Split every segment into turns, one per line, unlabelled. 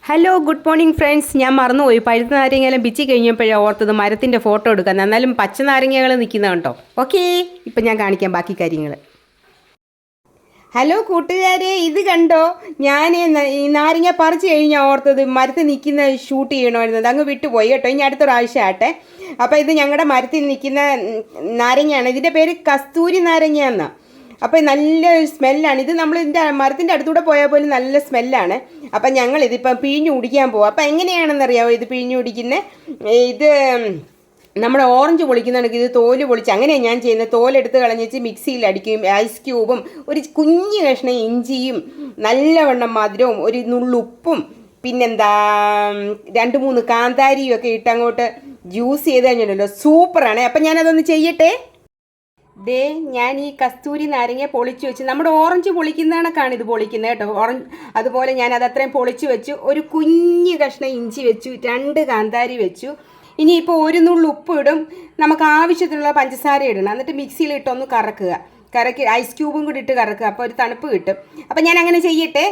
Hello good morning friends. ഞാൻ മറന്നുപോയി, പഴുത്ത നാരങ്ങയെല്ലാം പിച്ചി കഴിഞ്ഞപ്പോഴേ ഓർത്തത് മരത്തിൻ്റെ ഫോട്ടോ എടുക്കാൻ. എന്നാലും പച്ച നാരങ്ങകൾ നിൽക്കുന്നത് കേട്ടോ. ഓക്കേ, ഇപ്പം ഞാൻ കാണിക്കാം ബാക്കി കാര്യങ്ങൾ. ഹലോ കൂട്ടുകാരെ, ഇത് കണ്ടോ? ഞാൻ ഈ നാരങ്ങ പറിച്ച് കഴിഞ്ഞാൽ ഓർത്തത് മരത്തിൽ നിൽക്കുന്ന ഷൂട്ട് ചെയ്യണമായിരുന്നത്, അങ്ങ് വിട്ടുപോയി കേട്ടോ. ഇനി അടുത്ത പ്രാവശ്യം ആട്ടെ. അപ്പോൾ ഇത് ഞങ്ങളുടെ മരത്തിൽ നിൽക്കുന്ന നാരങ്ങയാണ്. ഇതിൻ്റെ പേര് കസ്തൂരി നാരങ്ങ എന്നാണ്. അപ്പോൾ നല്ല സ്മെല്ലാണ് ഇത്. നമ്മൾ ഇതിൻ്റെ മരത്തിൻ്റെ അടുത്തൂടെ പോയാൽ പോലും നല്ല സ്മെല്ലാണ്. അപ്പം ഞങ്ങളിതിപ്പം പിഴിഞ്ഞ് കുടിക്കാൻ പോകും. അപ്പം എങ്ങനെയാണെന്നറിയാമോ ഇത് പിഴിഞ്ഞ് കുടിക്കുന്നത്? ഇത് നമ്മുടെ ഓറഞ്ച് പൊളിക്കുന്നുണ്ടെങ്കിൽ ഇത് തോല് പൊളിച്ച് അങ്ങനെയാണ് ഞാൻ ചെയ്യുന്നത്. തോലെടുത്ത് കളഞ്ഞിട്ട് മിക്സിയിൽ അടിക്കും. ഐസ് ക്യൂബും ഒരു കുഞ്ഞ് കഷ്ണം ഇഞ്ചിയും നല്ലവണ്ണം മധുരവും ഒരു നുള്ളുപ്പും പിന്നെന്താ 2-3 കാന്താരിയും ഒക്കെ ഇട്ട് അങ്ങോട്ട് ജ്യൂസ് ചെയ്ത് കഴിഞ്ഞല്ലോ, സൂപ്പറാണ്. അപ്പം ഞാനതൊന്ന് ചെയ്യട്ടെ. ദേ, ഞാൻ ഈ കസ്തൂരി നാരങ്ങ പൊളിച്ച് വെച്ച്, നമ്മുടെ ഓറഞ്ച് പൊളിക്കുന്ന കണക്കാണ് ഇത് പൊളിക്കുന്നത് കേട്ടോ. ഓറഞ്ച് അതുപോലെ ഞാൻ അത് അത്രയും പൊളിച്ച് വെച്ചു. ഒരു കുഞ്ഞ് കഷ്ണം ഇഞ്ചി വെച്ചു, 2 കാന്താരി വെച്ചു. ഇനിയിപ്പോൾ ഒരു നുള്ളു ഉപ്പ് ഇടും. നമുക്ക് ആവശ്യത്തിനുള്ള പഞ്ചസാര ഇടണം. എന്നിട്ട് മിക്സിയിൽ ഇട്ടൊന്ന് കറക്കി ഐസ് ക്യൂബും കൂടി ഇട്ട് കറക്കുക. അപ്പോൾ ഒരു തണുപ്പ് കിട്ടും. അപ്പം ഞാൻ അങ്ങനെ ചെയ്യട്ടെ.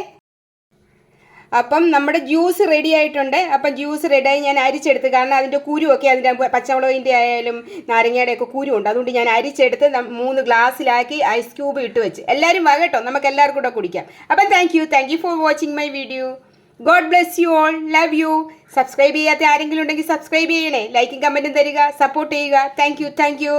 അപ്പം നമ്മുടെ ജ്യൂസ് റെഡി ആയിട്ടുണ്ട്. അപ്പം ജ്യൂസ് റെഡിയായി ഞാൻ അരിച്ചെടുത്ത്, കാരണം അതിൻ്റെ കുരുവൊക്കെ അതിൻ്റെ പച്ചമുളകിൻ്റെ ആയാലും നാരങ്ങയുടെ ഒക്കെ കുരുവുണ്ട്. അതുകൊണ്ട് ഞാൻ അരിച്ചെടുത്ത് 3 ഗ്ലാസ്സിലാക്കി ഐസ് ക്യൂബ് ഇട്ട് വെച്ച്. എല്ലാവരും വാ കേട്ടോ, നമുക്ക് എല്ലാവർക്കും കൂടെ കുടിക്കാം. അപ്പം thank you for watching my video. God bless you all, love you. Subscribe ചെയ്യാത്ത ആരെങ്കിലും ഉണ്ടെങ്കിൽ സബ്സ്ക്രൈബ് ചെയ്യണേ, ലൈക്കും കമൻറ്റും തരിക, സപ്പോർട്ട് ചെയ്യുക. Thank you.